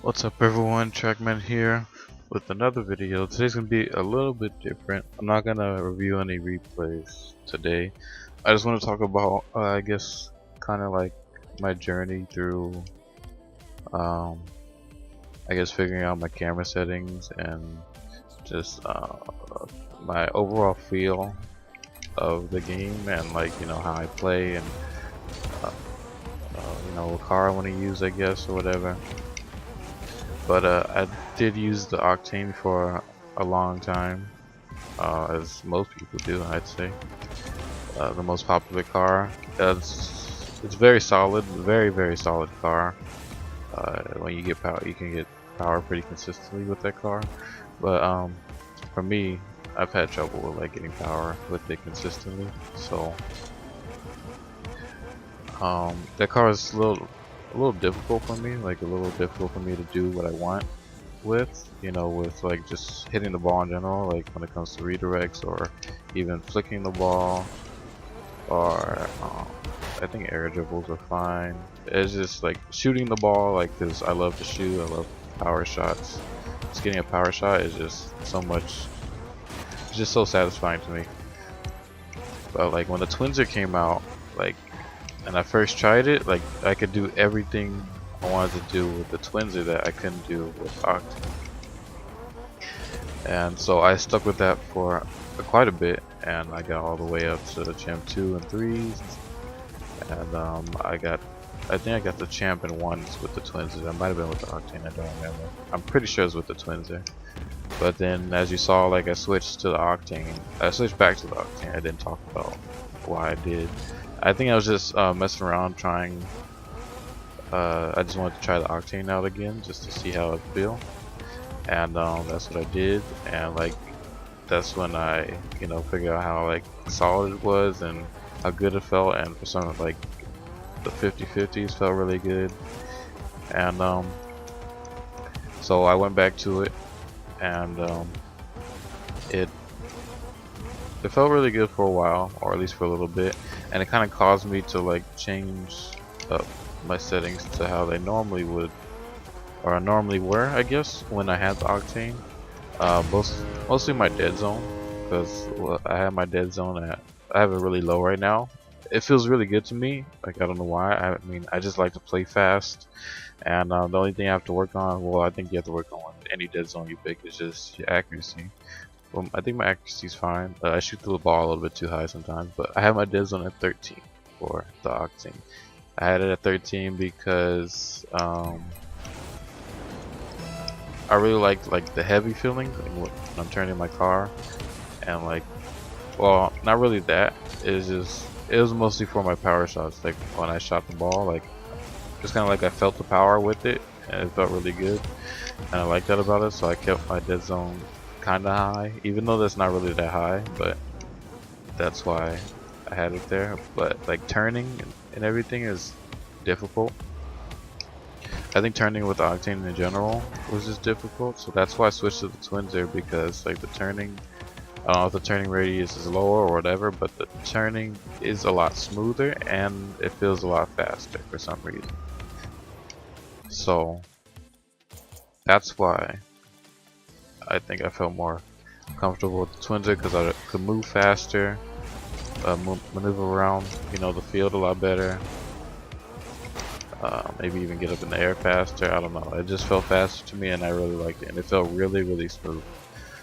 What's up everyone, Trackman here with another video. Today's gonna be a little bit different. I'm not gonna review any replays today. I just want to talk about I guess kind of like my journey through I guess figuring out my camera settings and just my overall feel of the game, and like how I play, and uh, what car I want to use, I guess, or whatever. But I did use the Octane for a long time, as most people do, I'd say. The most popular car. It's very solid, very solid car. When you get power, you can get power pretty consistently with that car. But for me, I've had trouble with like getting power with it consistently. So that car is a little difficult for me, like a little difficult for me to do what I want with, with like just hitting the ball in general, like when it comes to redirects or even flicking the ball, or I think air dribbles are fine. It's just like shooting the ball, like, because I love to shoot, I love power shots. Just getting a power shot is just so much, it's just so satisfying to me. But like when the Twinzer came out, like, and I first tried it, like I could do everything I wanted to do with the Twinzer that I couldn't do with Octane. And so I stuck with that for quite a bit, and I got all the way up to the Champ 2 and 3s, and I think I got the Champ in 1s with the Twinzer. That might have been with the Octane, I don't remember. I'm pretty sure it's with the Twinzer. But then, as you saw, like, I switched to the Octane. I switched back to the Octane. I didn't talk about why I did. I think I was just messing around, trying. I just wanted to try the Octane out again, just to see how it feel, and that's what I did. And like, that's when I, figured out how like solid it was and how good it felt. And for some, like, the 50/50s felt really good. And so I went back to it, and it felt really good for a while, or at least for a little bit, and it kind of caused me to like change up my settings to how they normally would, or normally were, I guess, when I had the Octane. Mostly my dead zone, because I have my dead zone at, I have it really low right now. It feels really good to me. Like, I don't know why. I mean, I just like to play fast, and the only thing I have to work on, well, I think you have to work on any dead zone you pick, is just your accuracy. Well, I think my accuracy is fine. I shoot the ball a little bit too high sometimes, but I have my dead zone at 13 for the Octane. I had it at 13 because I really liked like the heavy feeling when I'm turning my car, and like, well, not really that. It was mostly for my power shots. Like when I shot the ball, like, just kind of like I felt the power with it, and it felt really good, and I like that about it. So I kept my dead zone kind of high, even though that's not really that high, but that's why I had it there. But like turning and everything is difficult. I think turning with the Octane in general was just difficult, so that's why I switched to the Twinzer, because like the turning, I don't know if the turning radius is lower or whatever, but the turning is a lot smoother and it feels a lot faster for some reason. So that's why I think I felt more comfortable with the Twinzer, because I could move faster, maneuver around, the field a lot better. Maybe even get up in the air faster. I don't know. It just felt faster to me, and I really liked it, and it felt really smooth.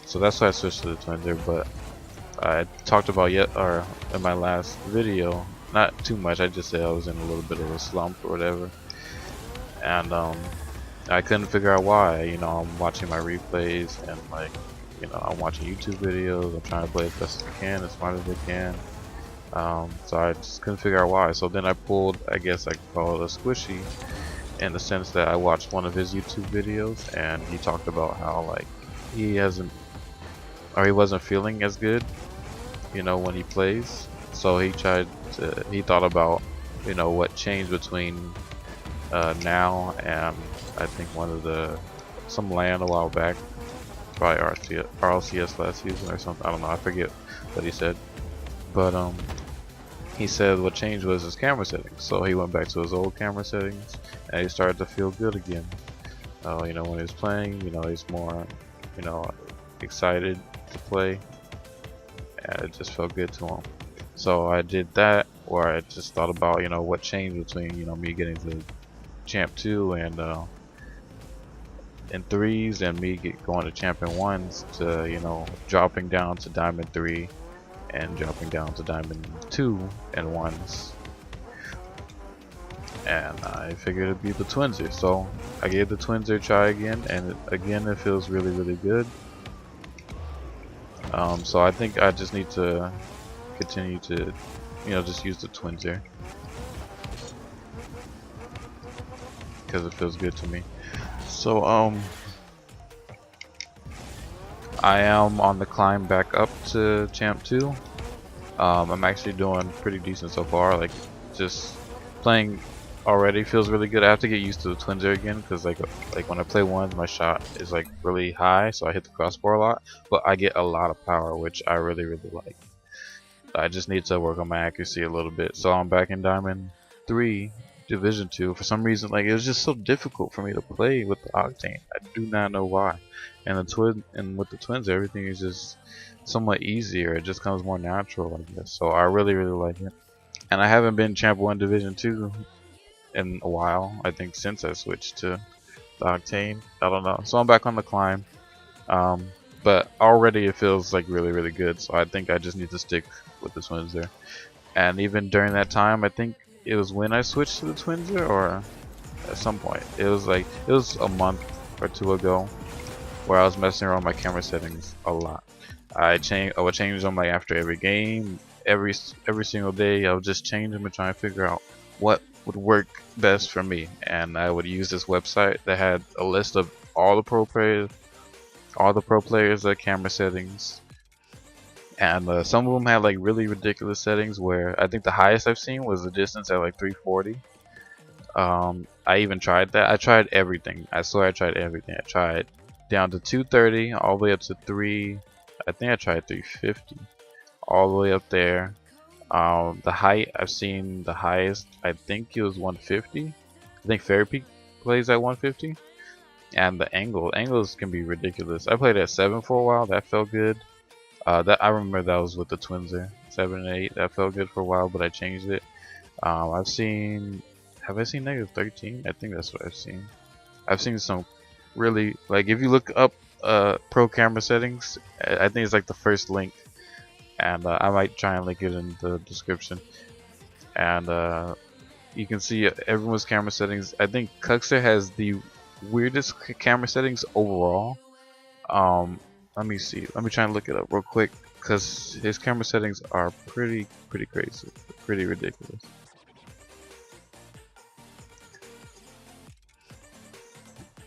So that's why I switched to the Twinzer. But I talked about in my last video, not too much. I just said I was in a little bit of a slump or whatever, and I couldn't figure out why. I'm watching my replays, and like, I'm watching YouTube videos. I'm trying to play as best as I can, as smart as I can. So I just couldn't figure out why. So then I pulled, I guess I could call it a squishy, in the sense that I watched one of his YouTube videos, and he talked about how like he wasn't feeling as good, when he plays. So he thought about, what changed between now and I think some LAN a while back, probably RLCS last season or something. I don't know. I forget what he said, but he said what changed was his camera settings. So he went back to his old camera settings, and he started to feel good again. You know, when he's playing, you know, he's more, you know, excited to play, and it just felt good to him. So I did that, where I just thought about, you know, what changed between, you know, me getting to Champ 2 and 3s, and me going to Champion 1s, to, you know, dropping down to Diamond 3 and dropping down to Diamond 2 and 1s. And I figured it'd be the Twinser, so I gave the Twinser a try again, and again it feels really, really good. So I think I just need to continue to, you know, just use the Twinser because it feels good to me. So I am on the climb back up to Champ 2. I'm actually doing pretty decent so far. Like, just playing already feels really good. I have to get used to the Twinser again, because like when I play ones, my shot is like really high, so I hit the crossbar a lot, but I get a lot of power, which I really, really like. I just need to work on my accuracy a little bit. So I'm back in Diamond 3 Division 2. For some reason, like, it was just so difficult for me to play with the Octane. I do not know why. And with the Twins, everything is just somewhat easier. It just comes more natural like this. So I really, really like it. And I haven't been Champ 1 Division 2 in a while. I think since I switched to the Octane. I don't know. So I'm back on the climb. But already it feels like really, really good. So I think I just need to stick with the Twinser. And even during that time, I think it was when I switched to the Twinser, or at some point. It was a month or two ago, where I was messing around with my camera settings a lot. I would change them like after every game, every single day. I would just change them and try and figure out what would work best for me. And I would use this website that had a list of all the pro players' camera settings. And some of them had like really ridiculous settings, where I think the highest I've seen was the distance at like 340. I even tried that. I tried everything. I swear I tried everything. I tried down to 230, all the way up to 3. I think I tried 350, all the way up there. The height, I've seen the highest, I think it was 150. I think Fairy Peak plays at 150. And the angles can be ridiculous. I played at 7 for a while. That felt good. That I remember that was with the Twinser, 7 and 8. That felt good for a while, but I changed it. Have I seen -13? I think that's what I've seen. I've seen some really, like, if you look up pro camera settings, I think it's like the first link, and I might try and link it in the description. And you can see everyone's camera settings. I think Cuxer has the weirdest camera settings overall. Let me see. Let me try and look it up real quick, because his camera settings are pretty crazy, pretty ridiculous.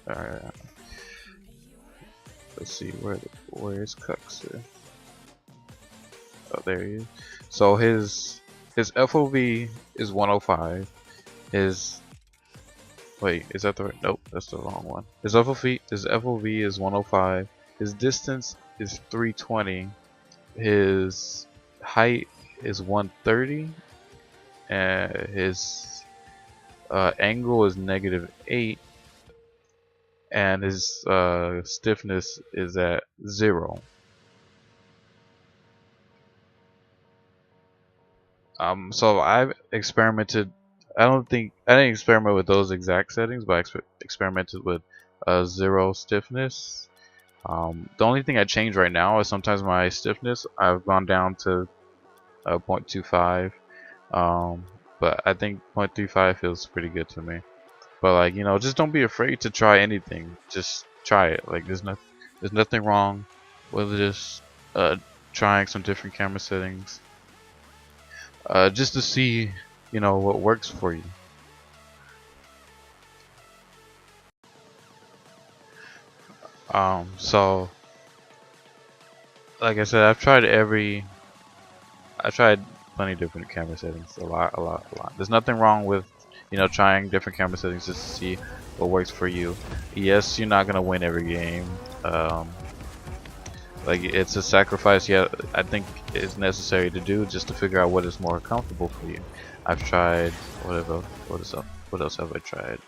Alright. Let's see, where's Cuxer? Oh, there he is. So his FOV is 105. Wait, is that the right? Nope, that's the wrong one. His FOV is 105. His distance is 320. His height is 130. And his angle is -8. And his stiffness is at 0. So I've experimented. I didn't experiment with those exact settings, but I experimented with 0 stiffness. The only thing I change right now is sometimes my stiffness. I've gone down to 0.25. But I think 0.35 feels pretty good to me. But, like, you know, just don't be afraid to try anything. Just try it. Like, there's nothing wrong with just trying some different camera settings, just to see, you know, what works for you. So like I said, I've tried plenty of different camera settings, a lot. There's nothing wrong with, you know, trying different camera settings just to see what works for you. Yes, you're not gonna win every game. Like, it's a sacrifice, yeah, I think it's necessary to do, just to figure out what is more comfortable for you. I've tried what else have I tried?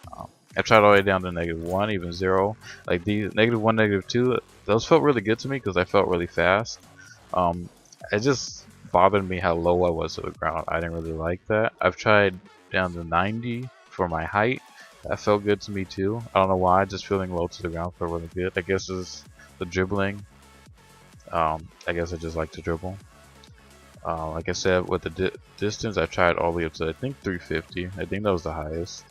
I tried all the way down to -1, even 0. Like these -1, -2, those felt really good to me because I felt really fast. It just bothered me how low I was to the ground. I didn't really like that. I've tried down to 90 for my height. That felt good to me too. I don't know why, just feeling low to the ground felt really good. I guess it's the dribbling. I guess I just like to dribble. Like I said, with the distance, I tried all the way up to I think 350. I think that was the highest,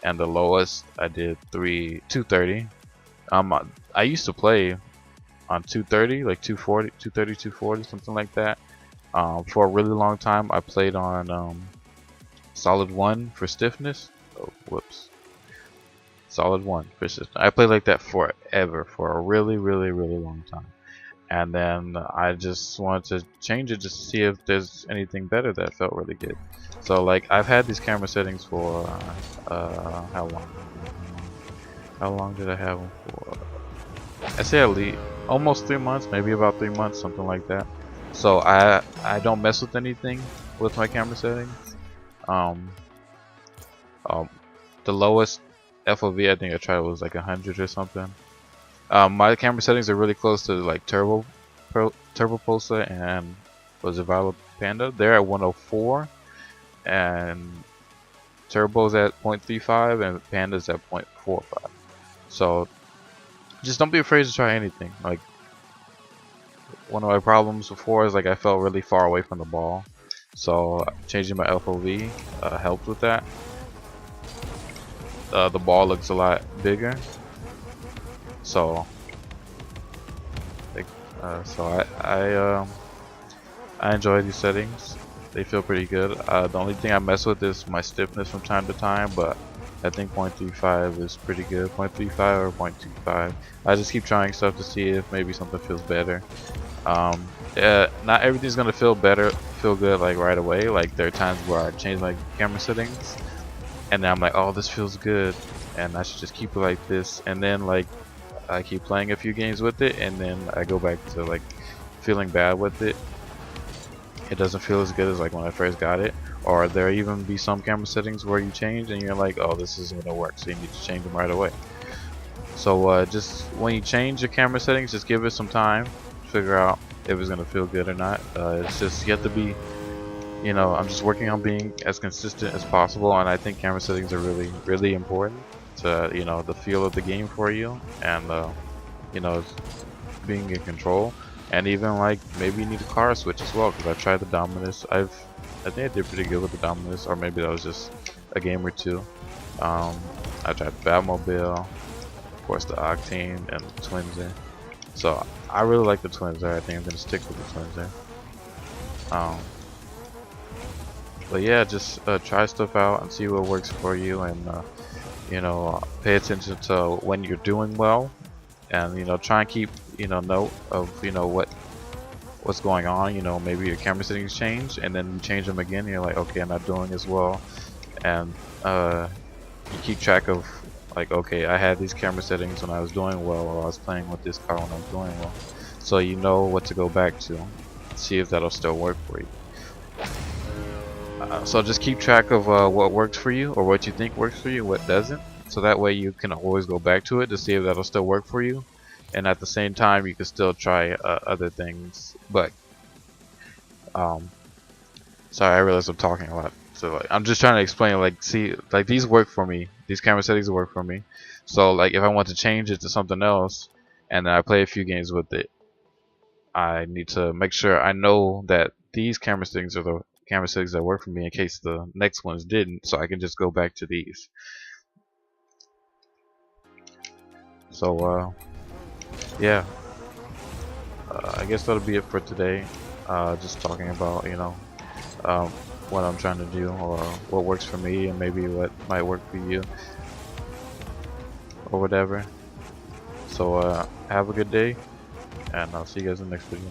and the lowest I did 230. I used to play on 230, like 240, 230, 240, something like that. For a really long time, I played on Solid 1 for stiffness. Oh, whoops. Solid 1 for stiffness. I played like that forever, for a really, really, really long time. And then I just wanted to change it just to see if there's anything better that felt really good. So like I've had these camera settings for how long? How long did I have them for? I say at least almost 3 months, maybe about 3 months, something like that. So I don't mess with anything with my camera settings. The lowest FOV I think I tried was like 100 or something. My camera settings are really close to like Turbo Pulsar and was it Violet Panda? They're at 104, and Turbo's at 0.35 and Panda's at 0.45. So just don't be afraid to try anything. Like one of my problems before is like I felt really far away from the ball, so changing my FOV helped with that. The ball looks a lot bigger. So I enjoy these settings. They feel pretty good. The only thing I mess with is my stiffness from time to time, but I think 0.35 is pretty good. 0.35 or 0.25. I just keep trying stuff to see if maybe something feels better. Not everything's gonna feel good like right away. Like there are times where I change my camera settings, and then I'm like, oh, this feels good, and I should just keep it like this. And then like I keep playing a few games with it, and then I go back to like feeling bad with it. It doesn't feel as good as like when I first got it. Or there even be some camera settings where you change and you're like, oh, this isn't gonna work, so you need to change them right away. So just when you change your camera settings, just give it some time to figure out if it's gonna feel good or not. It's just you have to be, you know, I'm just working on being as consistent as possible, and I think camera settings are really, really important to, you know, the feel of the game for you, and you know, being in control. And even like maybe you need a car switch as well, because I've tried the Dominus. I think I did pretty good with the Dominus, or maybe that was just a game or two. I tried the Batmobile, of course the Octane, and the Twinzer. So I really like the Twinzer. I think I'm gonna stick with the Twinzer. But yeah, just try stuff out and see what works for you, and you know, pay attention to when you're doing well, and you know, try and keep, you know, note of, you know, what's going on. You know, maybe your camera settings change, and then you change them again, and you're like, okay, I'm not doing as well, and you keep track of like, okay, I had these camera settings when I was doing well, or I was playing with this car when I was doing well, so you know what to go back to, see if that'll still work for you. So just keep track of what works for you, or what you think works for you, what doesn't, so that way you can always go back to it to see if that'll still work for you, and at the same time you can still try other things. But sorry, I realize I'm talking a lot, so like, I'm just trying to explain, like, see, like these work for me, these camera settings work for me, so like if I want to change it to something else and then I play a few games with it, I need to make sure I know that these camera settings are the camera settings that work for me, in case the next ones didn't, so I can just go back to these. So yeah, I guess that'll be it for today. Just talking about, you know, what I'm trying to do, or what works for me, and maybe what might work for you, or whatever. So have a good day, and I'll see you guys in the next video.